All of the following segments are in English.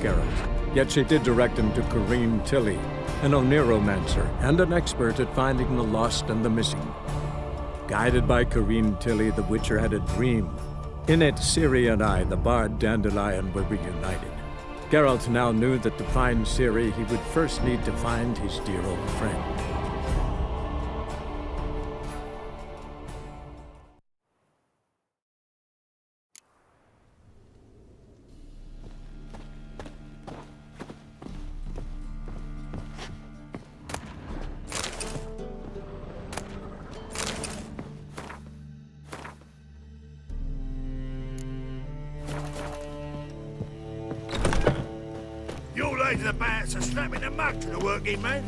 Geralt, yet she did direct him to Corrine Tilly, an Oniromancer and an expert at finding the lost and the missing. Guided by Corrine Tilly, the Witcher had a dream. In it, Ciri and I, the bard Dandelion, were reunited. Geralt now knew that to find Ciri, he would first need to find his dear old friend. Your ladies are bats are slapping the mug to the working man.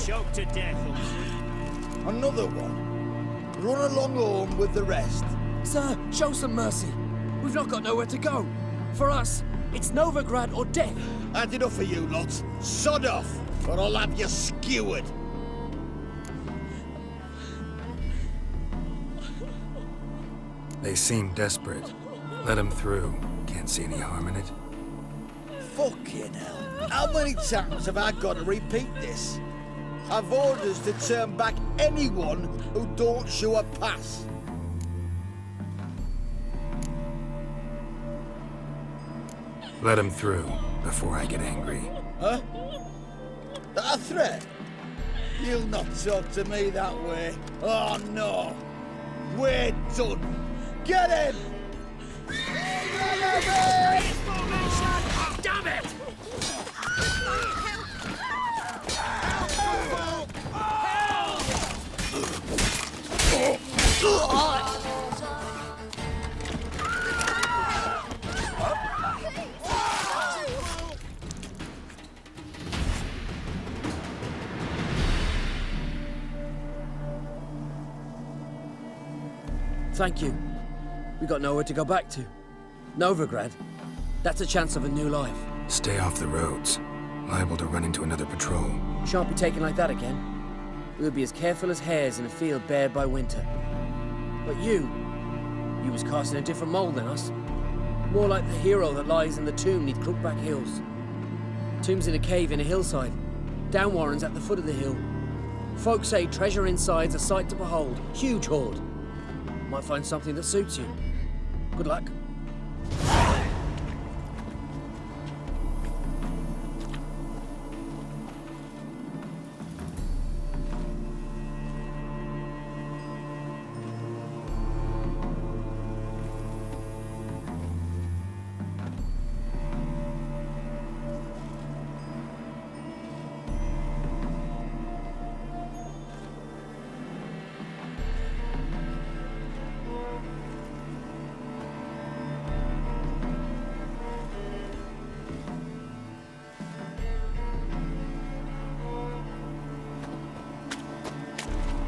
Choked to death. Another one. Run along home with the rest. Sir, show some mercy. We've not got nowhere to go. For us, it's Novigrad or death. That's enough for you lots. Sod off, or I'll have you skewered. They seem desperate. Let them through. Can't see any harm in it. Fucking hell. How many times have I got to repeat this? I've orders to turn back anyone who don't show a pass. Let them through before I get angry. Huh? That a threat? You'll not talk to me that way. Oh no. We're done. Get him! Damn it! Thank you. We got nowhere to go back to. Novigrad. That's a chance of a new life. Stay off the roads. Liable to run into another patrol. Shan't be taken like that again. We'll be as careful as hares in a field bared by winter. But you was cast in a different mould than us. More like the hero that lies in the tomb neath Crookback Hills. Tomb's in a cave in a hillside. Downwarren's at the foot of the hill. Folk say treasure inside's a sight to behold. Huge hoard. Might find something that suits you. Good luck.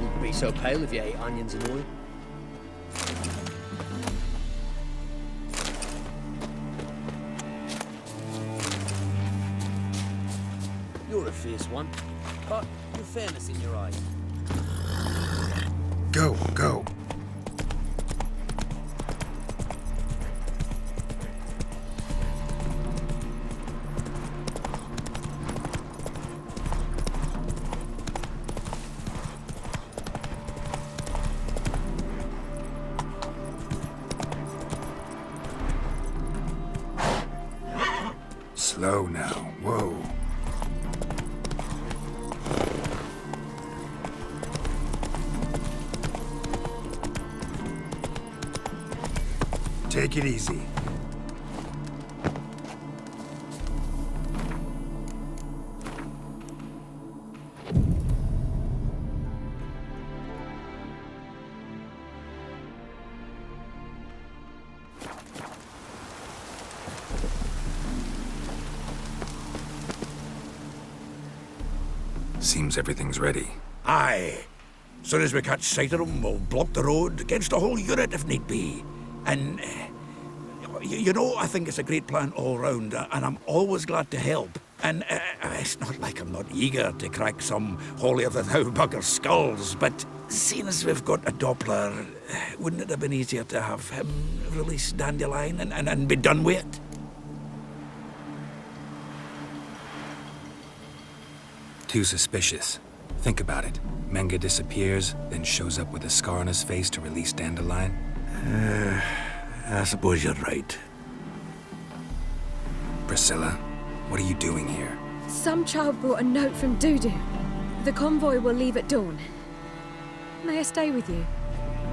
You'd be so pale if you ate onions and oil. You're a fierce one, but with fairness in your eyes. Go, go. Slow now. Whoa. Take it easy. Seems everything's ready. Aye. Soon as we catch sight of them, we'll block the road against the whole unit if need be. And, you know, I think it's a great plan all round, and I'm always glad to help. And it's not like I'm not eager to crack some holier-than-thou bugger's skulls, but seeing as we've got a Doppler, wouldn't it have been easier to have him release Dandelion and be done with it? Too suspicious. Think about it. Menga disappears, then shows up with a scar on his face to release Dandelion. I suppose you're right. Priscilla, what are you doing here? Some child brought a note from Dudu. The convoy will leave at dawn. May I stay with you?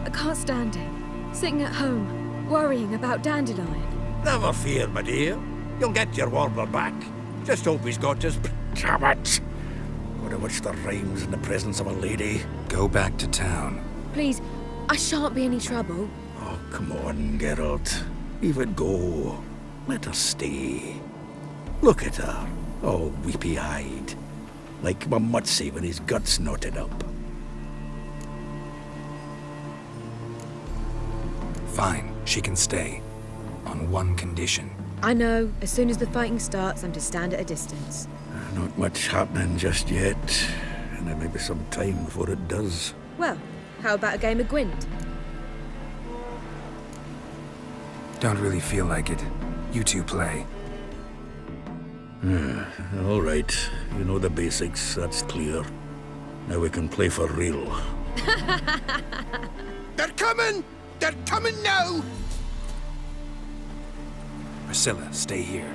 I can't stand it. Sitting at home, worrying about Dandelion. Never fear, my dear. You'll get your warbler back. Just hope he's got his... Damn it! Would have wished the rhymes in the presence of a lady. Go back to town. Please, I shan't be any trouble. Oh, come on, Geralt. Leave it go. Let her stay. Look at her, all weepy-eyed. Like my Mutsy when his guts knotted up. Fine, she can stay. On one condition. I know, as soon as the fighting starts, I'm to stand at a distance. Not much happening just yet. And there may be some time before it does. Well, how about a game of Gwent? Don't really feel like it. You two play. All right. You know the basics, that's clear. Now we can play for real. They're coming! They're coming now! Priscilla, stay here.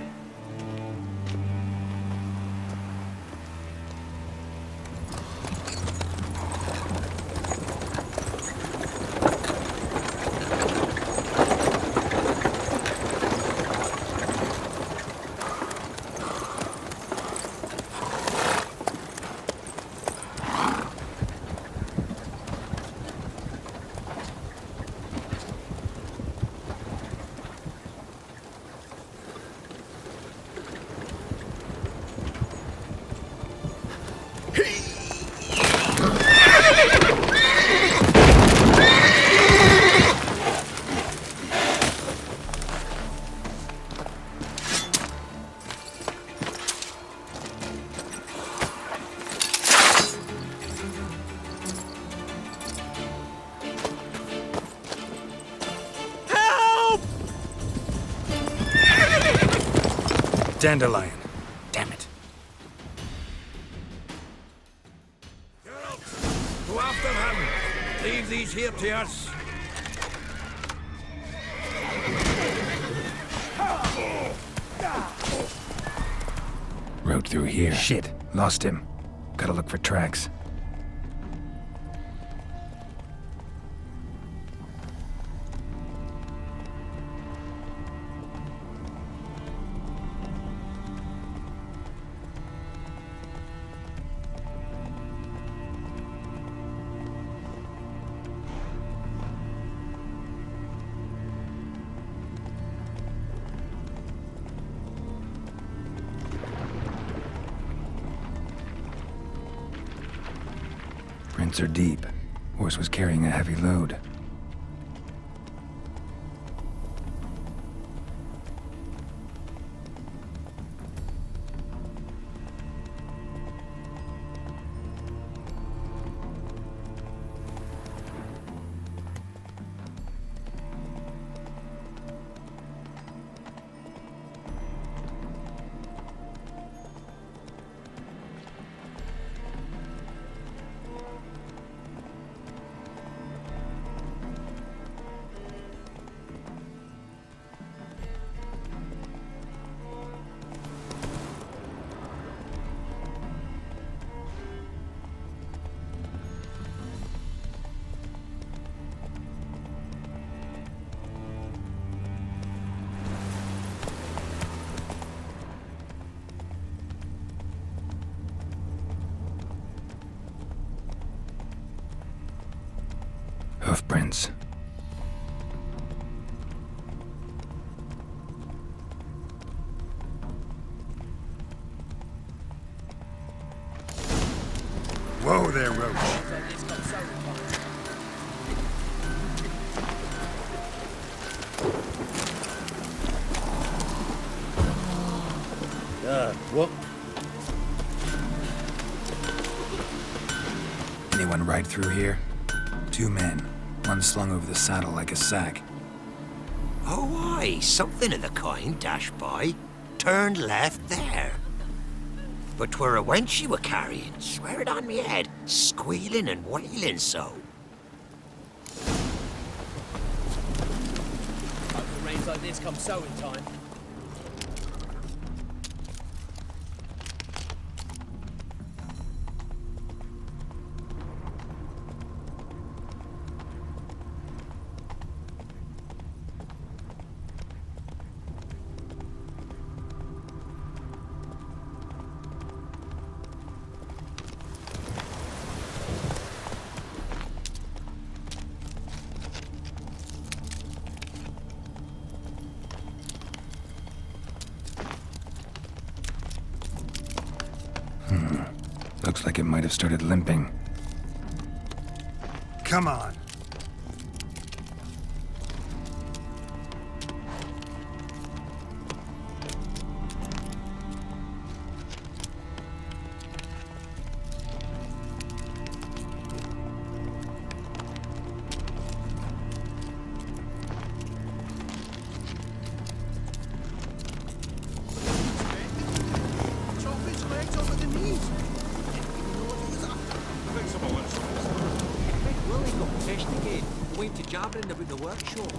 Dandelion. Damn it. Geralt, go after him. Leave these here to us. Road through here. Shit. Lost him. Gotta look for tracks. Prints are deep. Horse was carrying a heavy load. Hoofprints. Whoa there, Roach. What? Anyone ride through here? 2 men, one slung over the saddle like a sack. Oh, aye, something of the kind dashed by. Turned left there. But 'twere a wench you were carrying, swear it on me head, squealing and wailing so. Hope the rains like this come sowing time. Looks like it might have started limping. Come on.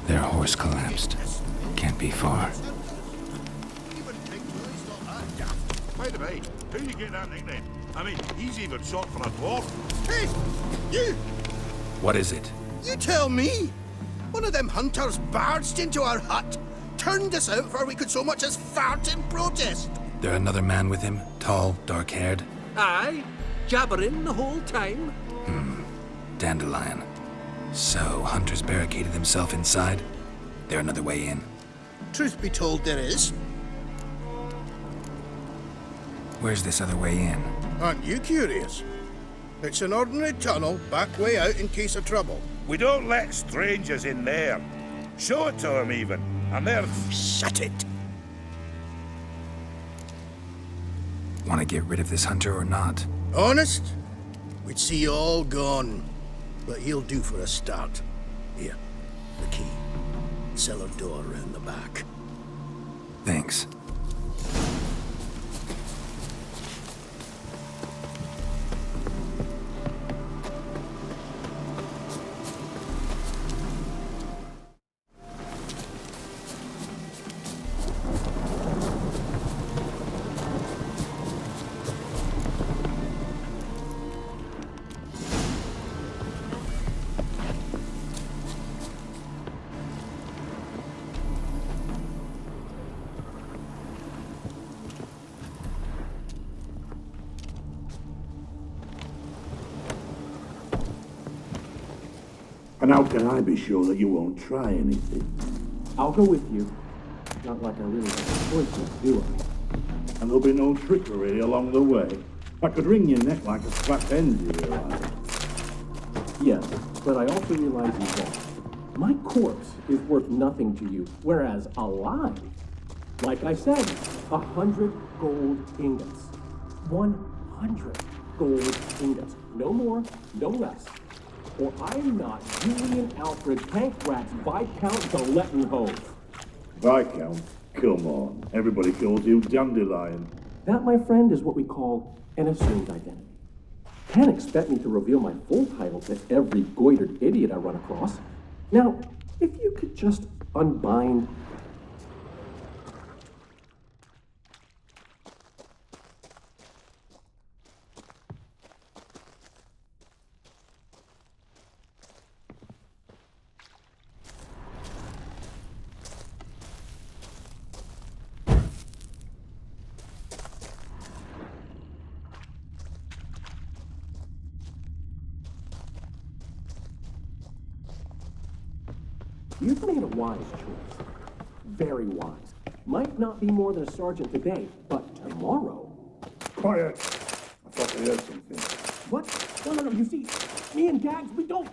Their horse collapsed. Can't be far. By the way, how you get that nickname? I mean, he's even short for a dwarf. Hey! You! What is it? You tell me! One of them hunters barged into our hut, turned us out before we could so much as fart in protest. There another man with him? Tall, dark-haired? Aye, jabbering the whole time. Dandelion. So, Hunter's barricaded himself inside? There another way in? Truth be told, there is. Where's this other way in? Aren't you curious? It's an ordinary tunnel, back way out in case of trouble. We don't let strangers in there. Show it to him, even. And they're... Shut it! Want to get rid of this Hunter or not? Honest? We'd see you all gone. But he'll do for a start. Here, the key. Cellar door round the back. Thanks. And how can I be sure that you won't try anything? I'll go with you. Not like I really have a choice, do I? And there'll be no trickery along the way. I could wring your neck like a fat hen, do you realize? Yes, but I also realize you won't. My corpse is worth nothing to you, whereas alive, like I said, 100 gold ingots. 100 gold ingots. No more, no less. Or I'm not Julian Alfred Pancrax Viscount de Lettenhove. Viscount? Come on. Everybody calls you Dandelion. That, my friend, is what we call an assumed identity. Can't expect me to reveal my full title to every goitered idiot I run across. Now, if you could just unbind... You've made a wise choice. Very wise. Might not be more than a sergeant today, but tomorrow... Quiet! I thought I heard something. What? No. You see, me and Dags, we don't...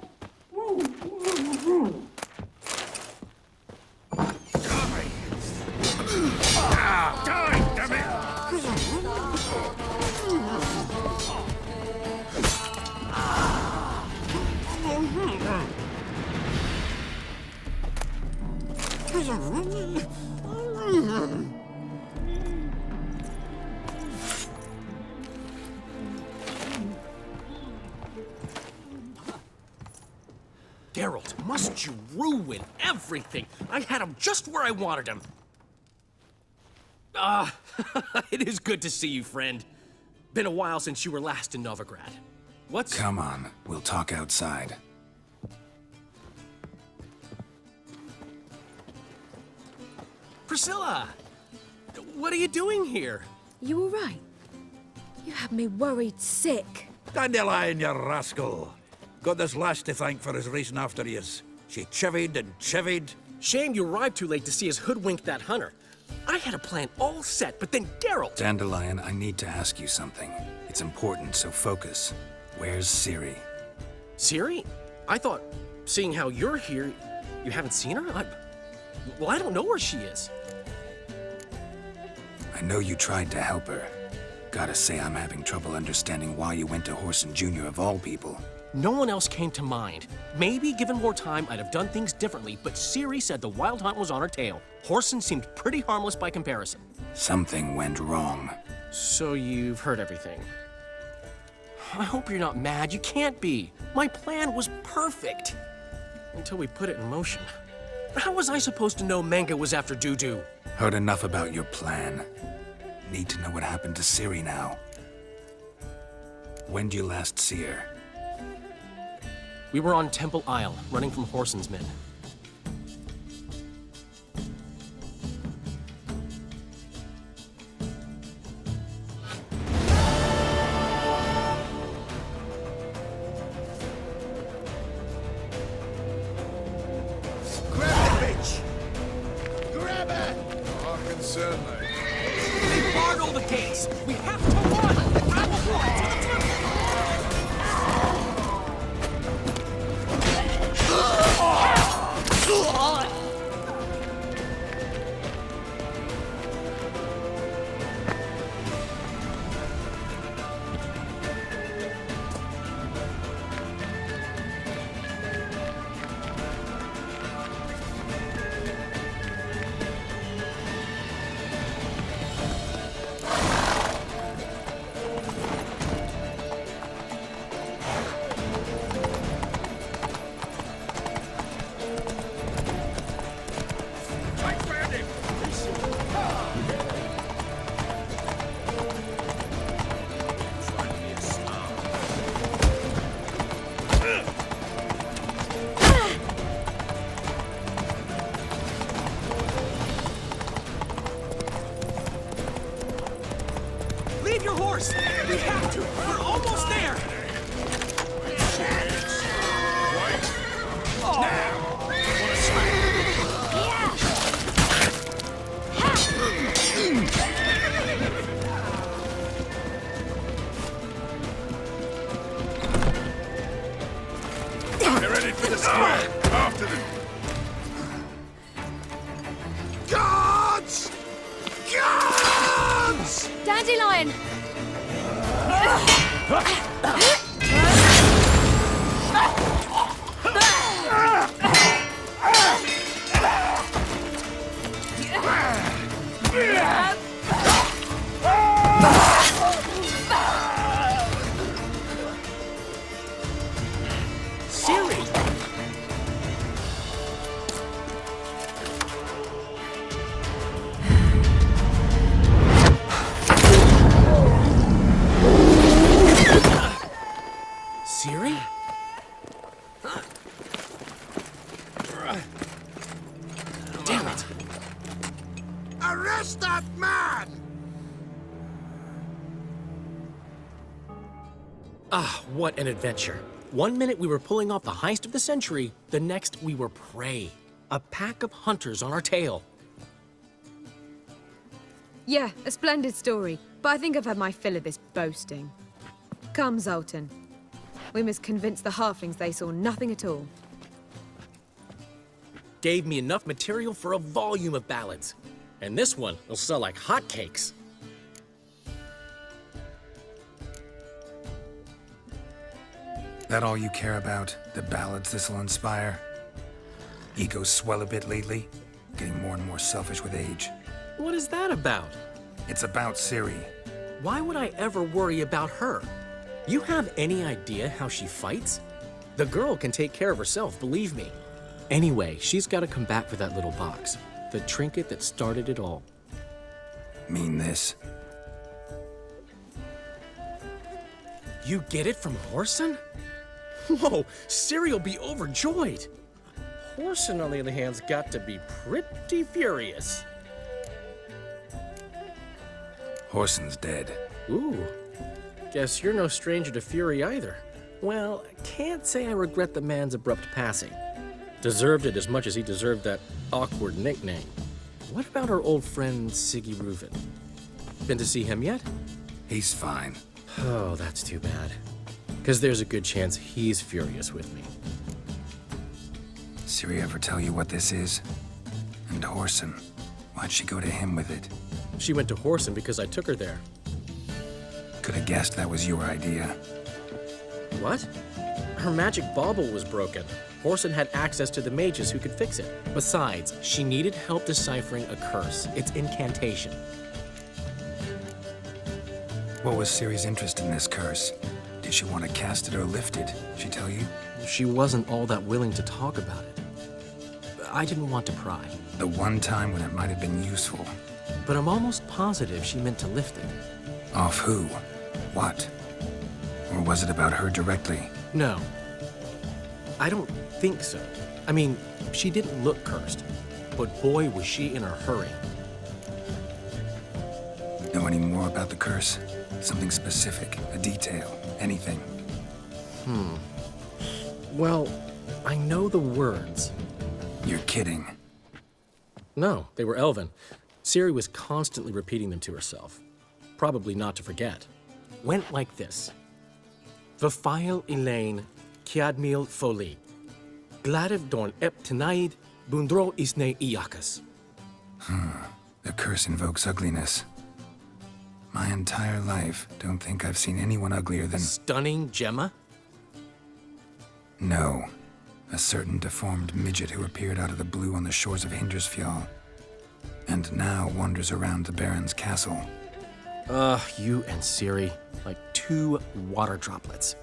Die, damn it! Geralt, must you ruin everything? I had him just where I wanted him. It is good to see you, friend. Been a while since you were last in Novigrad. What's... Come on, we'll talk outside. Priscilla! What are you doing here? You all right? You had me worried sick. Dandelion, you rascal. Got this lass to thank for his racing after yous. She chivied and chivied. Shame you arrived too late to see us hoodwink that hunter. I had a plan all set, but then Geralt... Dandelion, I need to ask you something. It's important, so focus. Where's Ciri? Ciri? I thought, seeing how you're here, you haven't seen her? I don't know where she is. I know you tried to help her. Gotta say, I'm having trouble understanding why you went to Whoreson Jr. of all people. No one else came to mind. Maybe, given more time, I'd have done things differently, but Ciri said the Wild Hunt was on her tail. Whoreson seemed pretty harmless by comparison. Something went wrong. So you've heard everything. I hope you're not mad. You can't be. My plan was perfect. Until we put it in motion. How was I supposed to know Menge was after Dudu? Heard enough about your plan. Need to know what happened to Ciri now. When did you last see her? We were on Temple Isle, running from Whoreson's men. Grab the bitch! Grab her! They barred all the gates! We have to run! Grab a board to the temple! Leave your horse! We have to! We're almost there! Get ready for the square! After them! Guards! Guards! Dandelion! Ciri! Ciri? Damn it! Arrest that man! Ah, what an adventure. One minute we were pulling off the heist of the century, the next we were prey. a pack of hunters on our tail. Yeah, a splendid story, but I think I've had my fill of this boasting. Come, Zoltan. We must convince the halflings they saw nothing at all. Gave me enough material for a volume of ballads. And this one will sell like hotcakes. That all you care about? The ballads this'll inspire? Egos swell a bit lately? Getting more and more selfish with age. What is that about? It's about Ciri. Why would I ever worry about her? You have any idea how she fights? The girl can take care of herself, believe me. Anyway, she's got to come back for that little box. The trinket that started it all. Mean this? You get it from Whoreson? Whoa, Ciri'll be overjoyed. Whoreson, on the other hand, has got to be pretty furious. Whoreson's dead. Ooh, guess you're no stranger to fury either. Well, I can't say I regret the man's abrupt passing. Deserved it as much as he deserved that awkward nickname. What about our old friend Siggy Reuven? Been to see him yet? He's fine. Oh, that's too bad. Because there's a good chance he's furious with me. Ciri ever tell you what this is? And Whoreson, why'd she go to him with it? She went to Whoreson because I took her there. Could have guessed that was your idea. What? Her magic bauble was broken. Whoreson had access to the mages who could fix it. Besides, she needed help deciphering a curse. It's incantation. What was Ciri's interest in this curse? Did she want to cast it or lift it? She tell you? She wasn't all that willing to talk about it. I didn't want to pry. The one time when it might have been useful. But I'm almost positive she meant to lift it. Off who? What? Or was it about her directly? No. I don't think so. I mean, she didn't look cursed. But boy, was she in a hurry. Know any more about the curse? Something specific, a detail, anything? Well, I know the words. You're kidding. No, they were Elven. Ciri was constantly repeating them to herself. Probably not to forget. Went like this. Vafile Elaine, Kiadmil Foli. Gladiv Dorn Ep Tenaid, Bundro Isne Iakas. The curse invokes ugliness. My entire life, don't think I've seen anyone uglier than... Stunning Gemma? No. A certain deformed midget who appeared out of the blue on the shores of Hindersfjall. And now wanders around the Baron's castle. You and Ciri, like two water droplets.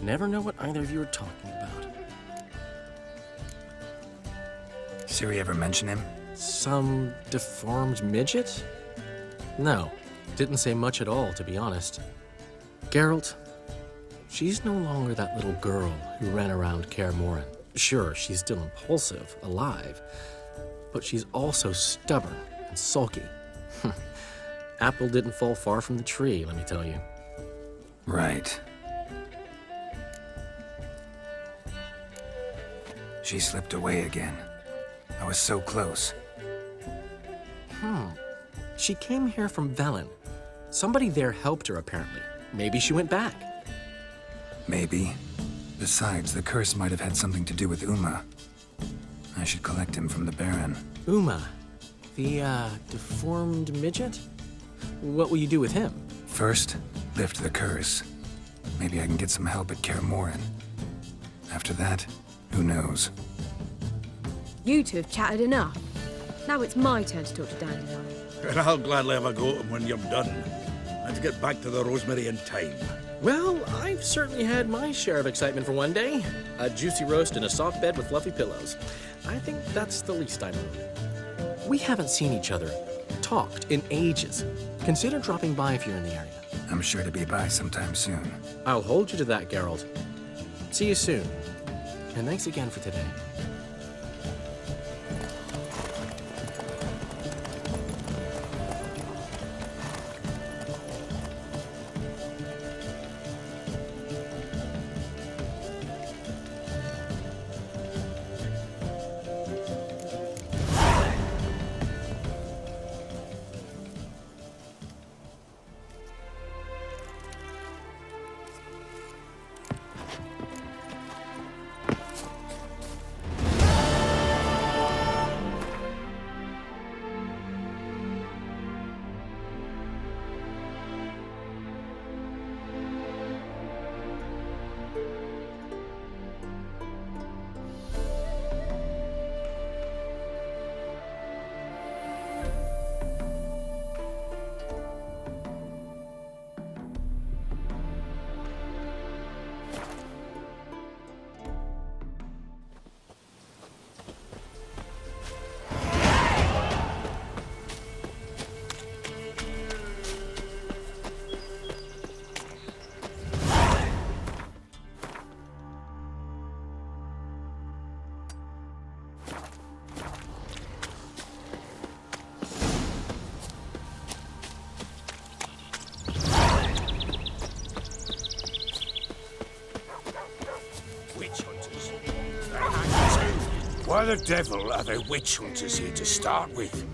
Never know what either of you are talking about. Ciri ever mention him? Some deformed midget? No, didn't say much at all, to be honest. Geralt, she's no longer that little girl who ran around Kaer Morhen. Sure, she's still impulsive, alive, but she's also stubborn and sulky. Apple didn't fall far from the tree, let me tell you. Right. She slipped away again. I was so close. She came here from Velen. Somebody there helped her, apparently. Maybe she went back. Maybe. Besides, the curse might have had something to do with Uma. I should collect him from the Baron. Uma, the, deformed midget? What will you do with him? First, lift the curse. Maybe I can get some help at Kaer Morhen. After that, who knows? You two have chatted enough. Now it's my turn to talk to Dandelion. And I'll gladly have a go at him when you're done. Let's get back to the Rosemary in time. Well, I've certainly had my share of excitement for one day. A juicy roast in a soft bed with fluffy pillows. I think that's the least I owed. We haven't seen each other, talked in ages. Consider dropping by if you're in the area. I'm sure to be by sometime soon. I'll hold you to that, Geralt. See you soon. And thanks again for today. the devil are the witch hunters here to start with?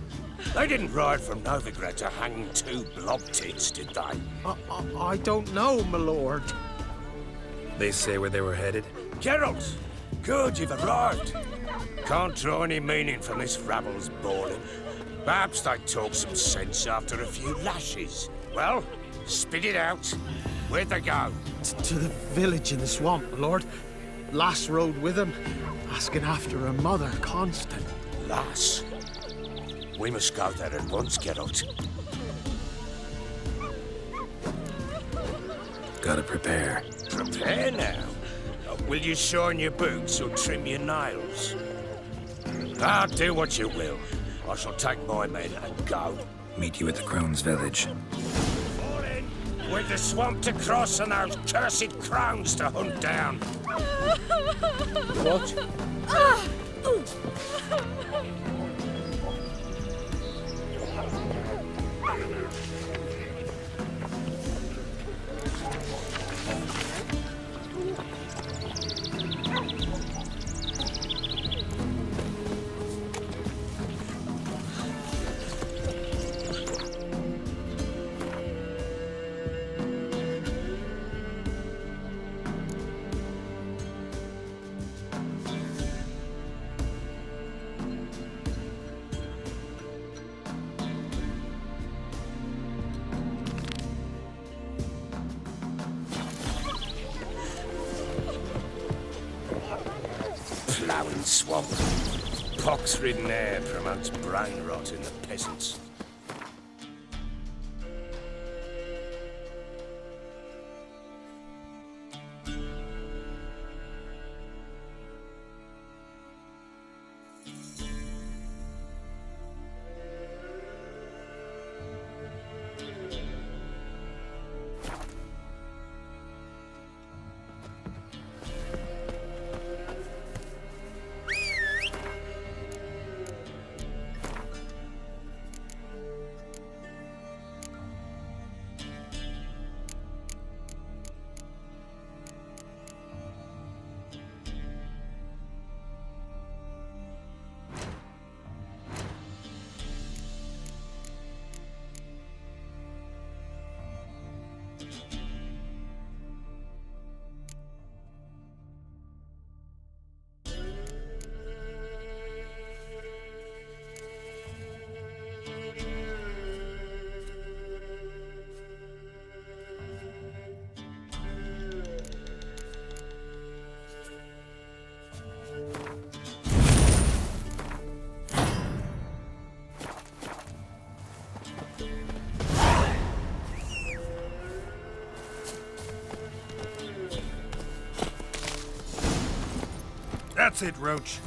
They didn't ride from Novigrad to hang 2 blob tits, did they? I don't know, my lord. They say where they were headed? Geralt! Good, you've arrived. Can't draw any meaning from this rabble's bawling. Perhaps they'd talk some sense after a few lashes. Well, spit it out. Where'd they go? To the village in the swamp, my lord. Lass rode with him, asking after her mother, Constant. Lass? We must go there at once, Geralt. Gotta prepare. Prepare now? Will you shine your boots or trim your nails? Do what you will. I shall take my men and go. Meet you at the Crone's village. Morning! With the swamp to cross and those cursed crones to hunt down. What? Ploughing swamp. Pox-ridden air promotes brain rot in the peasants. That's it, Roach.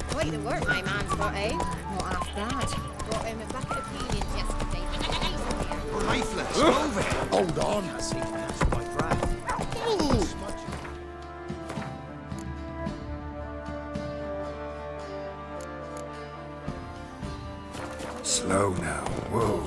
Quite the work my man's got, eh? Not half bad. Brought him a bucket of peelings yesterday. Lifeless, over. Hold on. Slow now. Whoa.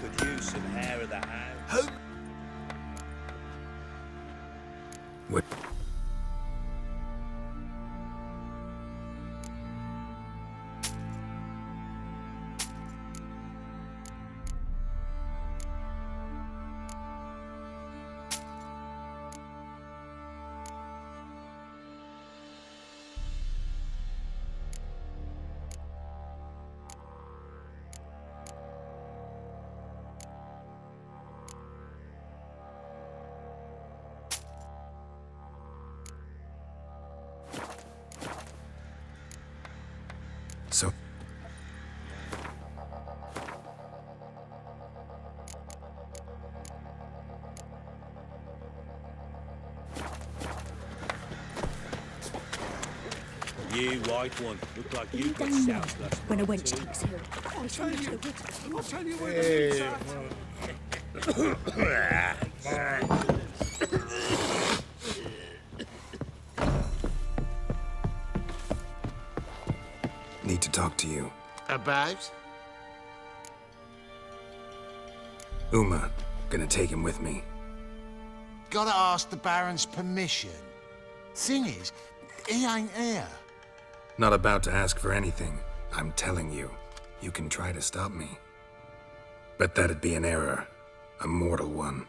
Could use some hair of the hound. What? You white one. Look like you got Done well soused last when a night, wench too. takes her. I'll tell you. I'll tell you where Need to talk to you. About? Uma, gonna take him with me. Gotta ask the Baron's permission. Thing is, he ain't here. Not about to ask for anything. I'm telling you, you can try to stop me. But that'd be an error. A mortal one.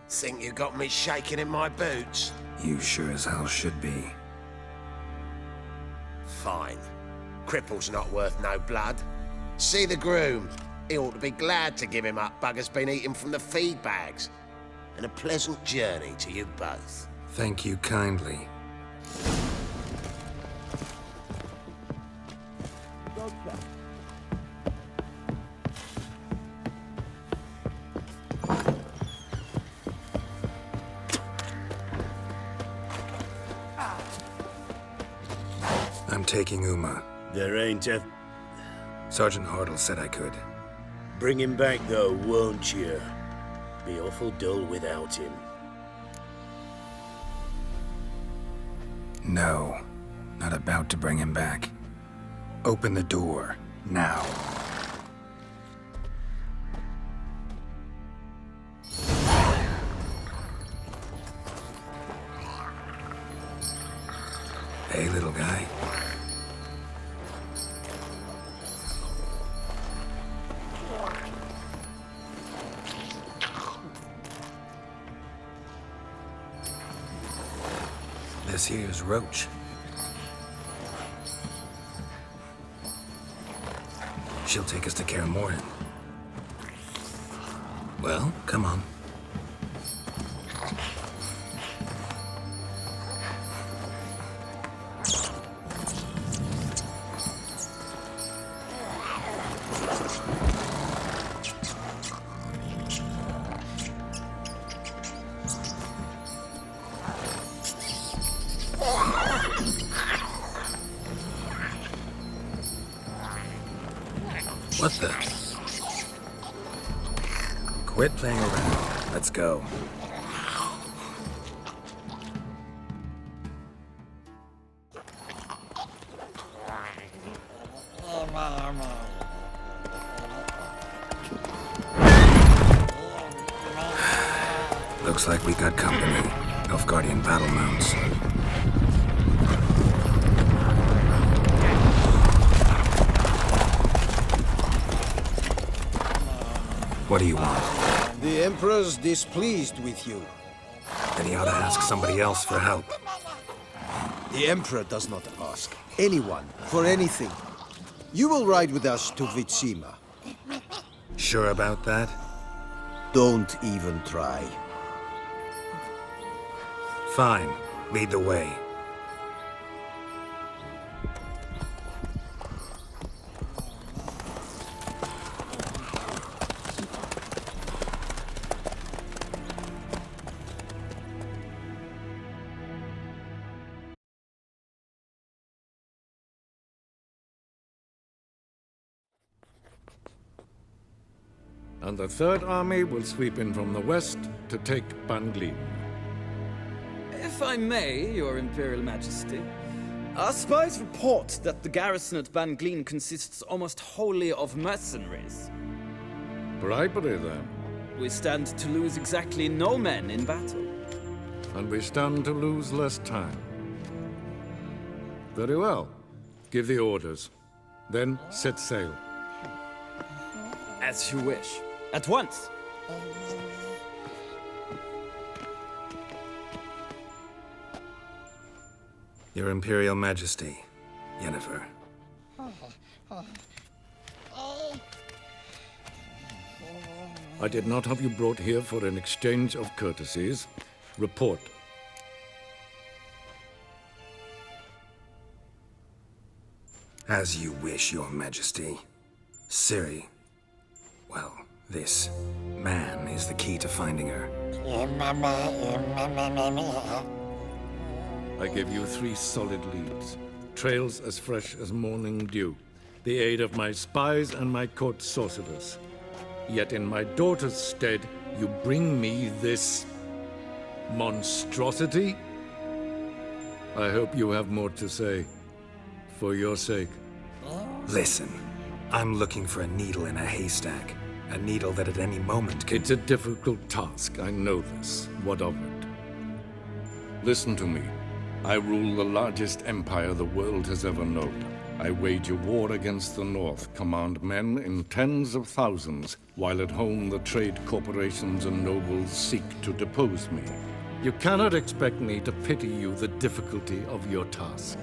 Think you got me shaking in my boots? You sure as hell should be. Fine. Cripple's not worth no blood. See the groom. He ought to be glad to give him up. Bugger's been eating from the feed bags. And a pleasant journey to you both. Thank you kindly. I'm taking Uma. There ain't a... Sergeant Hartle said I could. Bring him back, though, won't you? Be awful dull without him. No, not about to bring him back. Open the door, now. Hey, little guy. This here's Roach. She'll take us to Kaer Morhen. Well, come on. What the? Quit playing around. Let's go. Looks like we got company. Nilfgaardian battle mounts. What do you want? The Emperor's displeased with you. Then he ought to ask somebody else for help. The Emperor does not ask anyone for anything. You will ride with us to Vitsima. Sure about that? Don't even try. Fine. Lead the way. And the Third Army will sweep in from the west to take Ban Glin. If I may, Your Imperial Majesty, our spies report that the garrison at Ban Glin consists almost wholly of mercenaries. Bribery, then. We stand to lose exactly no men in battle. And we stand to lose less time. Very well. Give the orders. Then set sail. As you wish. At once. Your Imperial Majesty, Yennefer. I did not have you brought here for an exchange of courtesies. Report. As you wish, Your Majesty. Ciri. Well, this man is the key to finding her. I give you 3 solid leads. Trails as fresh as morning dew. The aid of my spies and my court sorcerers. Yet in my daughter's stead, you bring me this monstrosity? I hope you have more to say. For your sake. Listen, I'm looking for a needle in a haystack. A needle that at any moment can... It's a difficult task, I know this. What of it? Listen to me. I rule the largest empire the world has ever known. I wage a war against the North, command men in tens of thousands, while at home the trade corporations and nobles seek to depose me. You cannot expect me to pity you the difficulty of your task.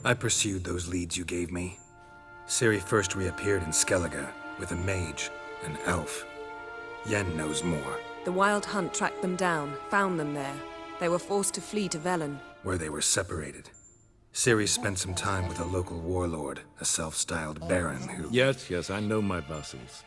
I pursued those leads you gave me. Ciri first reappeared in Skellige with a mage, an elf. Yen knows more. The Wild Hunt tracked them down, found them there. They were forced to flee to Velen, where they were separated. Ciri spent some time with a local warlord, a self-styled baron who... Yes, I know my vassals.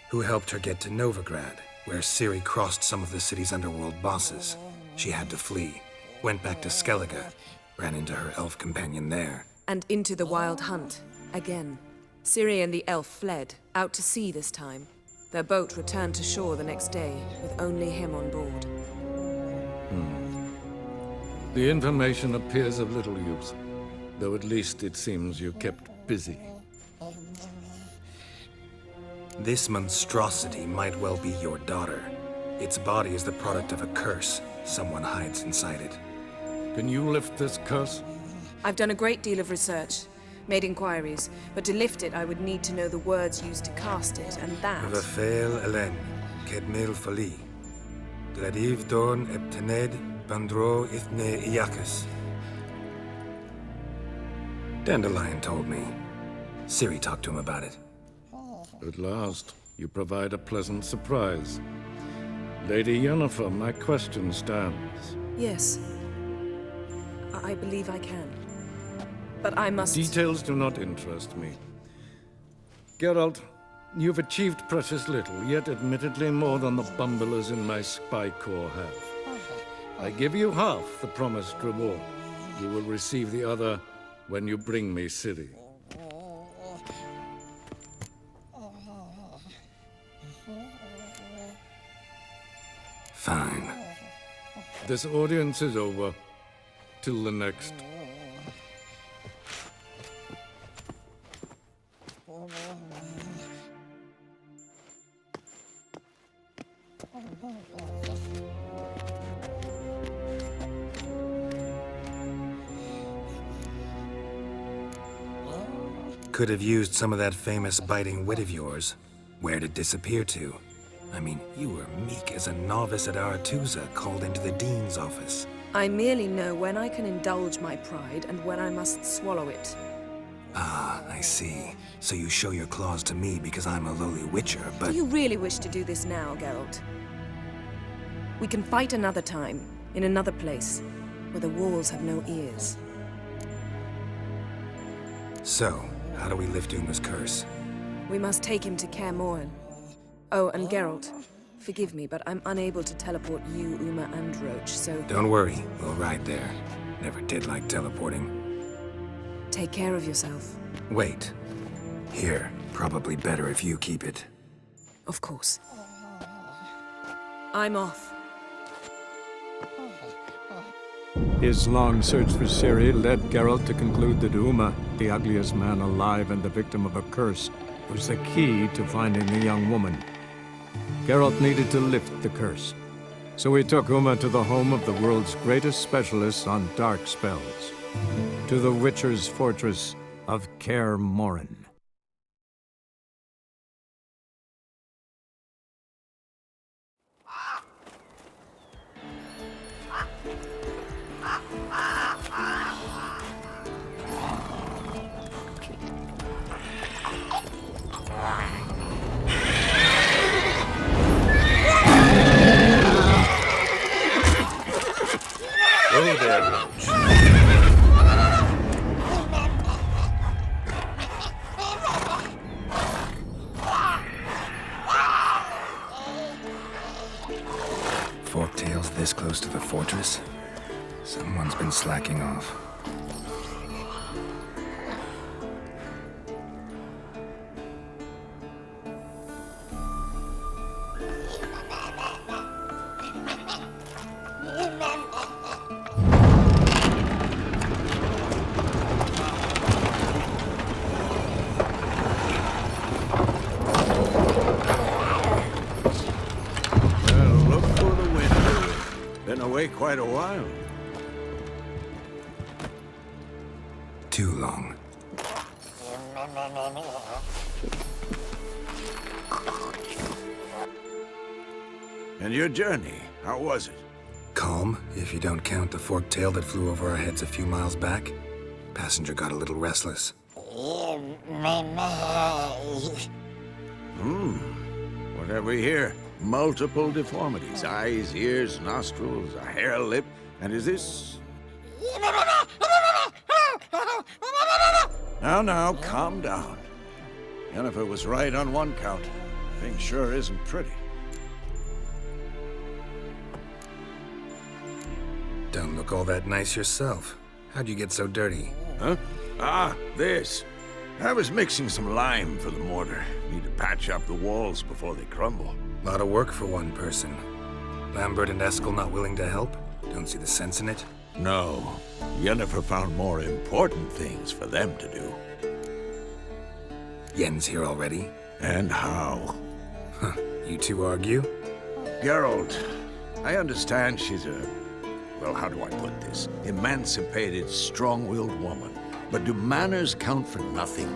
Who helped her get to Novigrad, where Ciri crossed some of the city's underworld bosses. She had to flee, went back to Skellige, ran into her elf companion there. and into the Wild Hunt, again. Ciri and the elf fled, out to sea this time. Their boat returned to shore the next day, with only him on board. The information appears of little use, though at least it seems you kept busy. This monstrosity might well be your daughter. Its body is the product of a curse. Someone hides inside it. Can you lift this curse? I've done a great deal of research, made inquiries, but to lift it I would need to know the words used to cast it, and that... Rafael Elen, Kedmil Fali. Gladiv Dorn Eptened Bandro Ithne Iacus. Dandelion told me. Ciri talked to him about it. At last, you provide a pleasant surprise. Lady Yennefer, my question stands. Yes. I believe I can. But I must... Details do not interest me. Geralt, you've achieved precious little, yet admittedly more than the bumblers in my spy corps have. I give you half the promised reward. You will receive the other when you bring me Ciri. Fine. This audience is over. Till the next. Could have used some of that famous biting wit of yours. Where'd it disappear to? I mean, you were meek as a novice at Aretuza called into the Dean's office. I merely know when I can indulge my pride and when I must swallow it. Ah, I see. So you show your claws to me because I'm a lowly witcher, but... Do you really wish to do this now, Geralt? We can fight another time, in another place, where the walls have no ears. So, how do we lift Uma's curse? We must take him to Kaer Morhen. Oh, and Geralt, forgive me, but I'm unable to teleport you, Uma, and Roach, so... Don't worry, we'll ride there. Never did like teleporting. Take care of yourself. Wait. Here, probably better if you keep it. Of course. I'm off. His long search for Ciri led Geralt to conclude that Uma, the ugliest man alive and the victim of a curse, was the key to finding the young woman. Geralt needed to lift the curse, so he took Uma to the home of the world's greatest specialists on dark spells, to the Witcher's fortress of Kaer Morhen. Oh there, Roach. Forktails this close close to the fortress? Someone's been slacking off. Quite a while. Too long. And your journey, how was it? Calm, if you don't count the forked tail that flew over our heads a few miles back. Passenger got a little restless. What have we here? Multiple deformities. Eyes, ears, nostrils, a hair lip. And is this... Now, calm down. Yennefer was right on one count. Thing sure isn't pretty. Don't look all that nice yourself. How'd you get so dirty? Huh? Ah, this. I was mixing some lime for the mortar. Need to patch up the walls before they crumble. Lot of work for one person. Lambert and Eskel not willing to help? Don't see the sense in it? No. Yennefer found more important things for them to do. Yen's here already? And how? Huh. You two argue? Geralt, I understand she's a... well, how do I put this? Emancipated, strong-willed woman. But do manners count for nothing?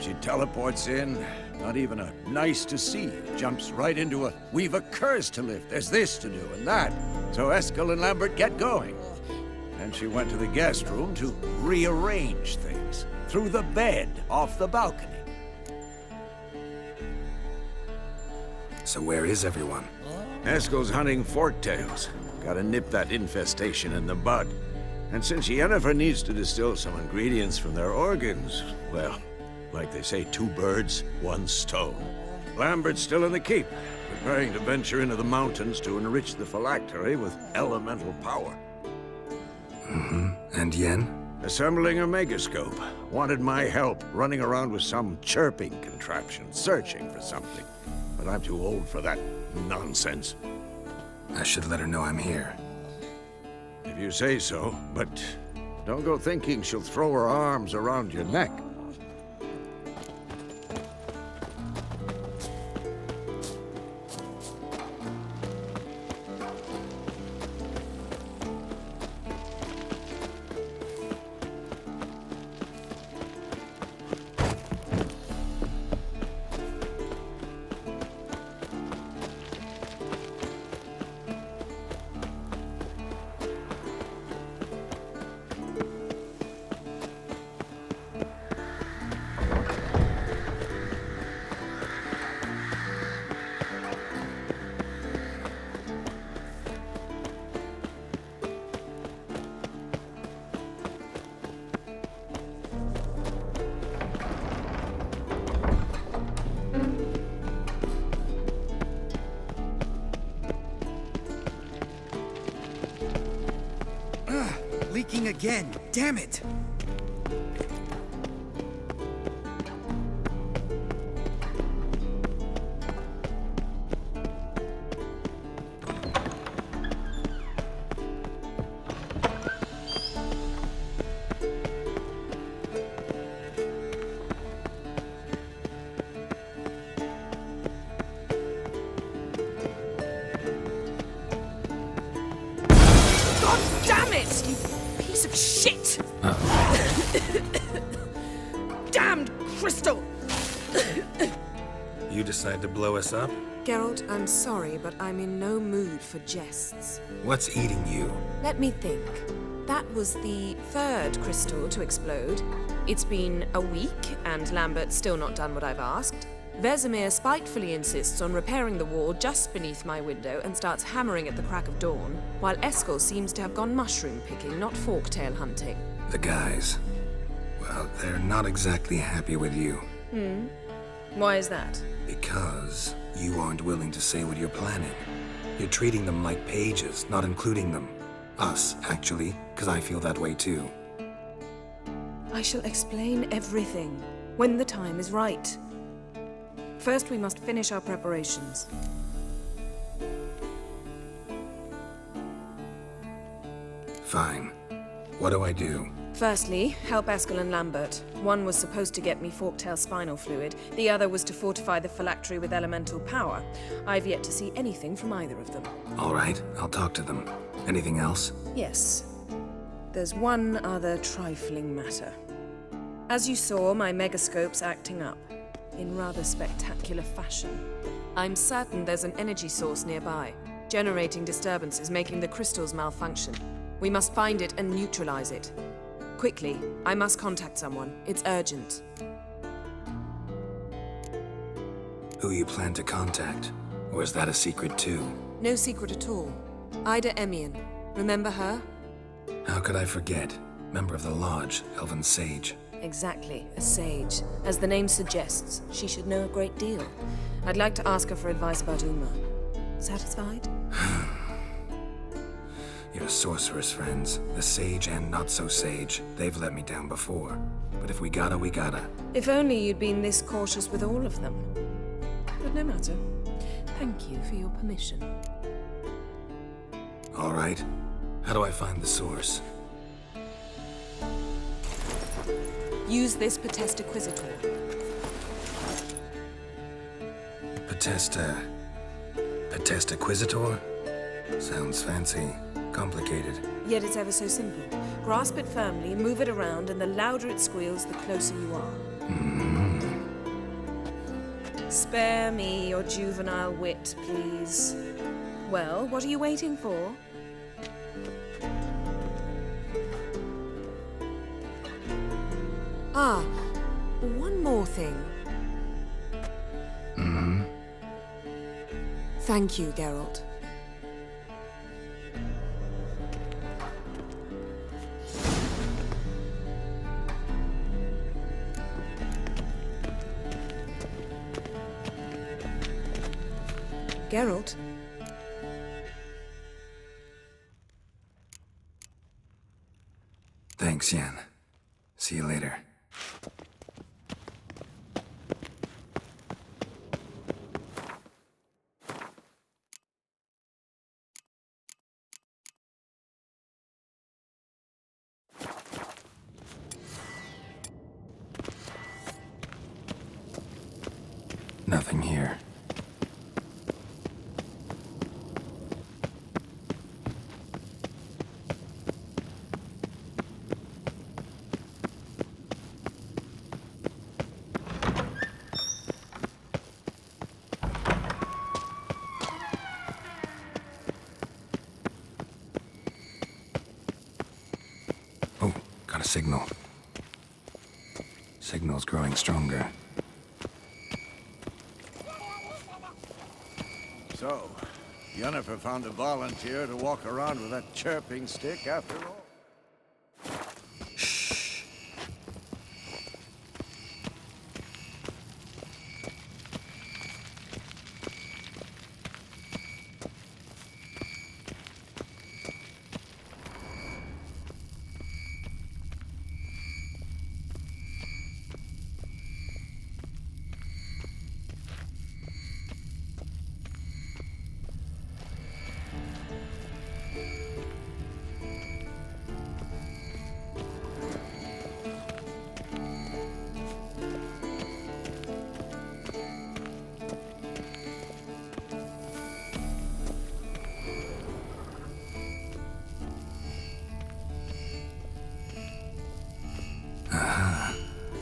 She teleports in, not even a nice to see. Jumps right into a, we've a curse to lift, there's this to do and that. So Eskel and Lambert get going. And she went to the guest room to rearrange things. Through the bed, off the balcony. So where is everyone? Eskel's hunting forktails. Gotta nip that infestation in the bud. And since Yennefer needs to distill some ingredients from their organs, well, like they say, 2 birds, 1 stone. Lambert's still in the keep, preparing to venture into the mountains to enrich the phylactery with elemental power. And Yen? Assembling a megascope. Wanted my help running around with some chirping contraption, searching for something. But I'm too old for that nonsense. I should let her know I'm here. If you say so, but don't go thinking she'll throw her arms around your neck. Leaking again. Damn it! Damned crystal! You decide to blow us up? Geralt, I'm sorry, but I'm in no mood for jests. What's eating you? Let me think. That was the 3rd crystal to explode. It's been a week, and Lambert's still not done what I've asked. Vesemir spitefully insists on repairing the wall just beneath my window and starts hammering at the crack of dawn, while Eskel seems to have gone mushroom picking, not forktail hunting. The guys. Well, they're not exactly happy with you. Why is that? Because you aren't willing to say what you're planning. You're treating them like pages, not including them. Us, actually, because I feel that way too. I shall explain everything when the time is right. First, we must finish our preparations. Fine. What do I do? Firstly, help Eskel and Lambert. One was supposed to get me Forktail spinal fluid, the other was to fortify the phylactery with elemental power. I've yet to see anything from either of them. All right, I'll talk to them. Anything else? Yes. There's one other trifling matter. As you saw, my megascope's acting up, in rather spectacular fashion. I'm certain there's an energy source nearby, generating disturbances, making the crystals malfunction. We must find it and neutralize it. Quickly, I must contact someone. It's urgent. Who you plan to contact? Or is that a secret too? No secret at all. Ida Emian. Remember her? How could I forget? Member of the Lodge, Elven Sage. Exactly, a sage. As the name suggests, she should know a great deal. I'd like to ask her for advice about Uma. Satisfied? Your sorceress friends, the sage and not-so-sage, they've let me down before. But if we gotta, we gotta. If only you'd been this cautious with all of them. But no matter. Thank you for your permission. All right. How do I find the source? Use this Potesta Quisitor. Potesta Quisitor? Sounds fancy. Complicated. Yet it's ever so simple. Grasp it firmly, move it around, and the louder it squeals, the closer you are. Spare me your juvenile wit, please. Well, what are you waiting for? Ah, one more thing. Thank you, Geralt. Geralt? Thanks, Yen. See you later. Nothing here. Oh, got a signal. Signal's growing stronger. So, Yennefer found a volunteer to walk around with that chirping stick after all?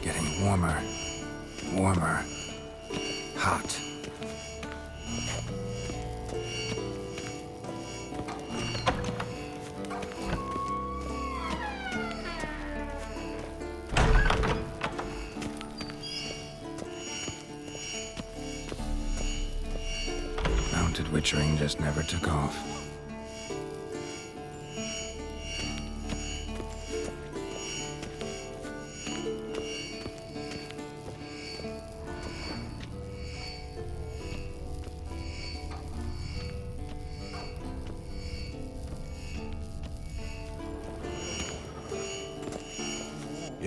Getting warmer. Warmer. Hot. Mounted witchering just never took off.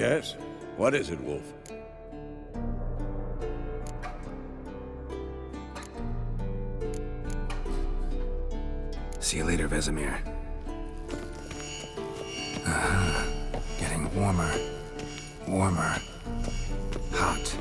Yes? What is it, Wolf? See you later, Vesemir. Getting warmer. Warmer. Hot.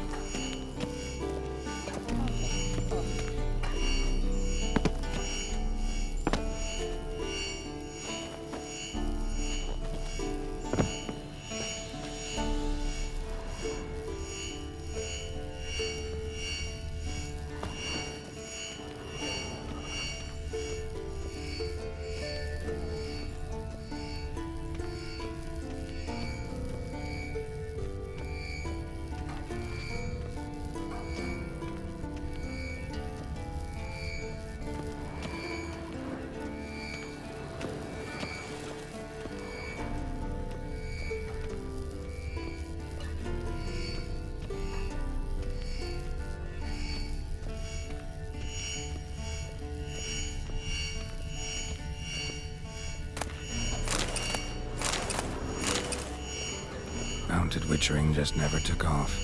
Mounted witchering just never took off.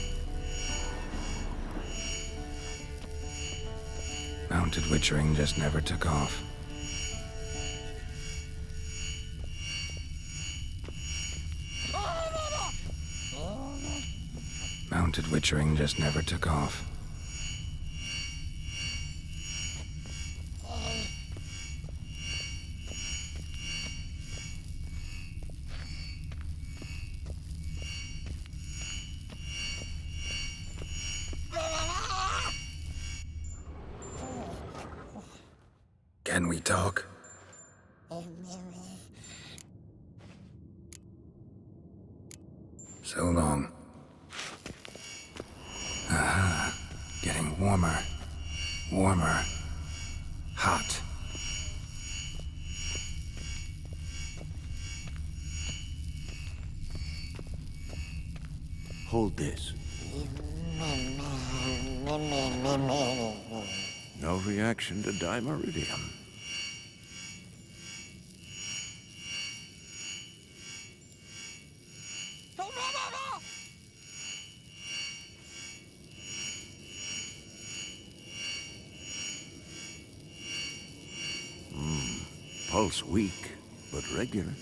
Mounted witchering just never took off. Mounted witchering just never took off. Can we talk? So long. Getting warmer. Warmer. Hot. Hold this. No reaction to dimeridium. Pulse weak, but regular.